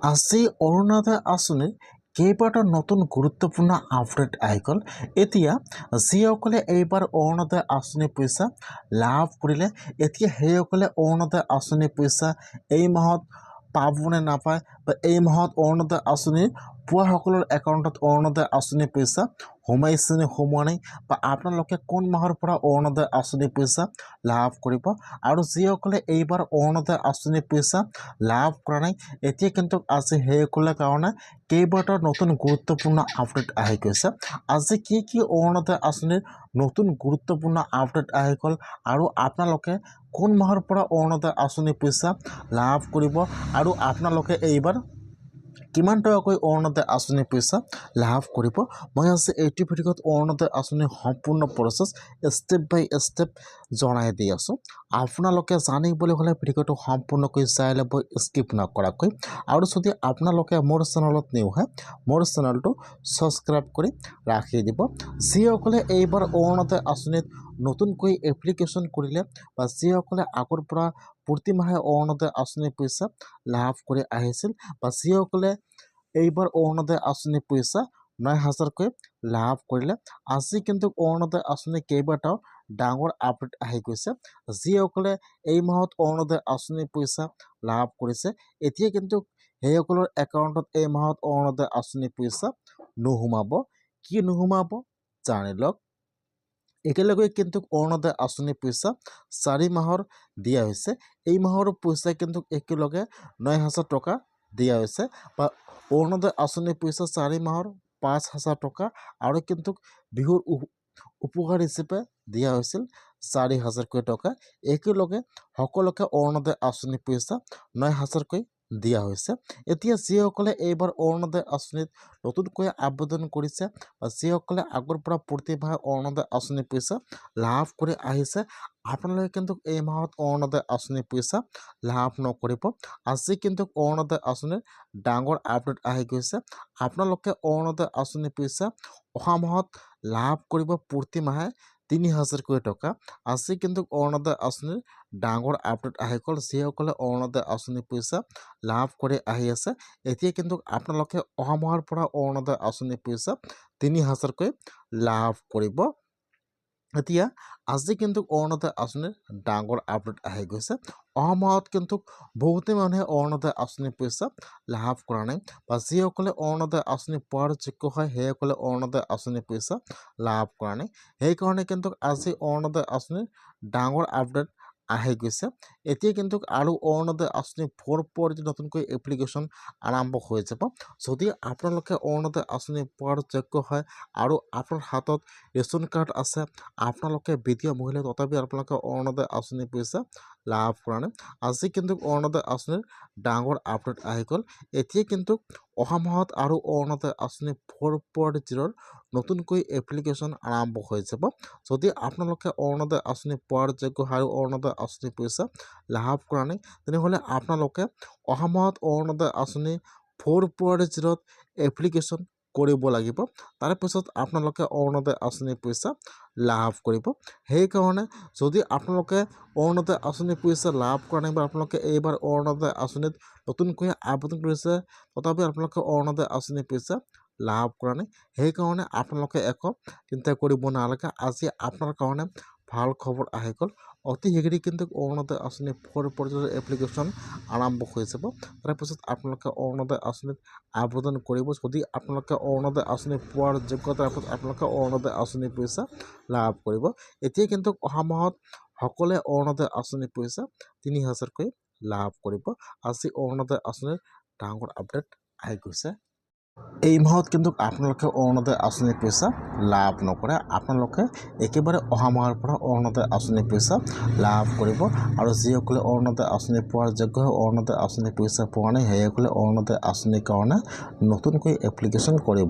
আজি অৰুণোদয় আঁচনিৰ কেইবাটাও নতুন গুৰুত্বপূৰ্ণ আপডেট আহি গ'ল। এতিয়া যিসকলে এইবাৰ অৰুণোদয় আঁচনিৰ পইচা লাভ কৰিলে, এতিয়া সেইসকলে অৰুণোদয় আঁচনিৰ পইচা এই মাহত পাবনে নাপায়, বা এই মাহত অৰুণোদয় আঁচনি পোৱাসকলৰ একাউণ্টত অৰুণোদয় আঁচনিৰ পইচা সোমাইছে নে সোমোৱা নাই, বা আপোনালোকে কোন মাহৰ পৰা অৰুণোদয় আঁচনিৰ পইচা লাভ কৰিব। আৰু যিসকলে এইবাৰ অৰুণোদয় আঁচনিৰ পইচা লাভ কৰা নাই, এতিয়া কিন্তু আজি সেইসকলৰ কাৰণে কেইবাটাও নতুন গুৰুত্বপূৰ্ণ আপডেট আহি গৈছে। আজি কি অৰুণোদয় আঁচনিৰ নতুন গুৰুত্বপূৰ্ণ আপডেট আহি গ'ল, আৰু আপোনালোকে কোন মাহৰ পৰা অৰুণোদয় আঁচনিৰ পইচা লাভ কৰিব, আৰু আপোনালোকে এইবাৰ কিমান টকাকৈ অৰুণোদয় আঁচনিৰ পইচা লাভ কৰিব। মই আজি এইটো ভিডিঅ'ত অৰুণোদয় আঁচনিৰ সম্পূৰ্ণ প্ৰচেছ ষ্টেপ বাই ষ্টেপ জনাই দি আছোঁ। আপোনালোকে জানিবলৈ হ'লে ভিডিঅ'টো সম্পূৰ্ণকৈ চাই ল'ব, স্কিপ নকৰাকৈ। আৰু যদি আপোনালোকে মোৰ চেনেলত নিউ হয়, মোৰ চেনেলটো ছাবস্ক্ৰাইব কৰি ৰাখি দিব। যিসকলে এইবাৰ অৰুণোদয় আঁচনিত নতুনকৈ এপ্লিকেশ্যন কৰিলে, বা যিসকলে আগৰ পৰা প্ৰতি মাহে অৰুণোদয় আঁচনিৰ পইচা লাভ কৰি আহিছিল, বা যিসকলে এইবাৰ অৰুণোদয় আঁচনিৰ পইচা ৯,০০০কৈ লাভ কৰিলে, আজি কিন্তু অৰুণোদয় আঁচনি কেইবাটাও ডাঙৰ আপডেট আহি গৈছে। যিসকলে এই মাহত অৰুণোদয় আঁচনিৰ পইচা লাভ কৰিছে, এতিয়া কিন্তু সেইসকলৰ একাউণ্টত এই মাহত অৰুণোদয় আঁচনিৰ পইচা নোসোমাব। কি নোসোমাব জানি লওক। একেলগে কিন্তু অৰুণোদয় আঁচনিৰ পইচা 4 মাহৰ দিয়া হৈছে। এই মাহৰ পইচা কিন্তু একেলগে ৯,০০০ টকা দিয়া হৈছে, বা অৰুণোদয় আঁচনিৰ পইচা 4 মাহৰ 5,০০০ টকা, আৰু কিন্তু বিহুৰ উপহাৰ হিচাপে দিয়া হৈছিল 4,০০০কৈ টকা। একেলগে সকলোকে অৰুণোদয় আঁচনিৰ পইচা ৯,০০০কৈ দিয়া হৈছে। এতিয়া যিসকলে এইবাৰ অৰুণোদয় আঁচনিত নতুনকৈ আবেদন কৰিছে, বা যিসকলে আগৰ পৰা প্ৰতি মাহে অৰুণোদয় আঁচনিৰ পইচা লাভ কৰি আহিছে, আপোনালোকে কিন্তু এই মাহত অৰুণোদয় আঁচনিৰ পইচা লাভ নকৰিব। আজি কিন্তু অৰুণোদয় আঁচনিৰ ডাঙৰ আপডেট আহি গৈছে। আপোনালোকে অৰুণোদয় আঁচনিৰ পইচা অহা মাহত লাভ কৰিব প্ৰতি মাহে ৩,০০০কৈ টকা। আজি কিন্তু অৰুণোদয় আঁচনিৰ ডাঙৰ আপডেট আহি গ'ল। যিসকলে অৰুণোদয় আঁচনিৰ পইচা লাভ কৰি আহি আছে, এতিয়া কিন্তু আপোনালোকে অহা মাহৰ পৰা অৰুণোদয় আঁচনিৰ পইচা ৩,০০০কৈ লাভ কৰিব। এতিয়া আজি কিন্তু অৰুণোদয় আঁচনিৰ ডাঙৰ আপডেট আহি গৈছে। অহা মাহত কিন্তু বহুতে মানুহে অৰুণোদয় আঁচনিৰ পইচা লাভ কৰা নাই, বা যিসকলে অৰুণোদয় আঁচনি পোৱাৰ যোগ্য হয়, সেইসকলে অৰুণোদয় আঁচনিৰ পইচা লাভ কৰা নাই। সেইকাৰণে কিন্তু আজি অৰুণোদয় আঁচনিৰ ডাঙৰ আপডেট আহি গৈছে। এতিয়া কিন্তু আৰু অৰুণোদয় আঁচনি 4 নতুনকৈ এপ্লিকেশ্যন আৰম্ভ হৈ যাব। যদি আপোনালোকে অৰুণোদয় আঁচনি পোৱাৰ যোগ্য হয়, আৰু আপোনাৰ হাতত ৰেচন কাৰ্ড আছে, আপোনালোকে বিধৱা মহিলা, তথাপি আপোনালোকে অৰুণোদয় আঁচনিৰ পইচা লাভ কৰা নাই, আজি কিন্তু অৰুণোদয় আঁচনিৰ ডাঙৰ আপডেট আহি গ'ল। এতিয়া কিন্তু অহা মাহত আৰু অৰুণোদয় আঁচনি 4.0 নতুনকৈ এপ্লিকেশ্যন আৰম্ভ হৈ যাব। যদি আপোনালোকে অৰুণোদয় আঁচনি পোৱাৰ যোগ্য হয় আৰু অৰুণোদয় আঁচনিৰ পইচা লাভ কৰা নাই, তেনেহ'লে আপোনালোকে অহা মাহত অৰুণোদয় আঁচনি 4.0 এপ্লিকেশ্যন কৰিব লাগিব। তাৰপিছত আপোনালোকে অৰুণোদয় আঁচনিৰ পইচা লাভ কৰিব। সেইকাৰণে যদি আপোনালোকে অৰুণোদয় আঁচনিৰ পইচা লাভ কৰা নাই, বা আপোনালোকে এইবাৰ অৰুণোদয় আঁচনিত নতুনকৈ আবেদন কৰিছে, তথাপি আপোনালোকে অৰুণোদয় আঁচনিৰ পইচা লাভ কৰা নাই, সেইকাৰণে আপোনালোকে একো চিন্তা কৰিব নালাগে। আজি আপোনাৰ কাৰণে ভাল খবৰ আহি গ'ল। অতি শীঘ্ৰেই কিন্তু অৰুণোদয় আঁচনি 4.0 এপ্লিকেশ্যন আৰম্ভ হৈ যাব। তাৰপিছত আপোনালোকে অৰুণোদয় আঁচনিত আবেদন কৰিব। যদি আপোনালোকে অৰুণোদয় আঁচনি পোৱাৰ যোগ্যতাৰ পিছত আপোনালোকে অৰুণোদয় আঁচনিৰ পইচা লাভ কৰিব। এতিয়া কিন্তু অহা মাহত সকলোৱে অৰুণোদয় আঁচনিৰ পইচা ৩,০০০কৈ লাভ কৰিব। আজি অৰুণোদয় আঁচনিৰ ডাঙৰ আপডেট আহি গৈছে। এই মাহত কিন্তু আপোনালোকে অৰুণোদয় আঁচনিৰ পইচা লাভ নকৰে, আপোনালোকে একেবাৰে অহা মাহৰ পৰা অৰুণোদয় আঁচনিৰ পইচা লাভ কৰিব। আৰু যিসকলে অৰুণোদয় আঁচনি পোৱাৰ যোগ্য হয়, অৰুণোদয় আঁচনিৰ পইচা পোৱা নাই, সেইসকলে অৰুণোদয় আঁচনিৰ কাৰণে নতুনকৈ এপ্লিকেশ্যন কৰিব।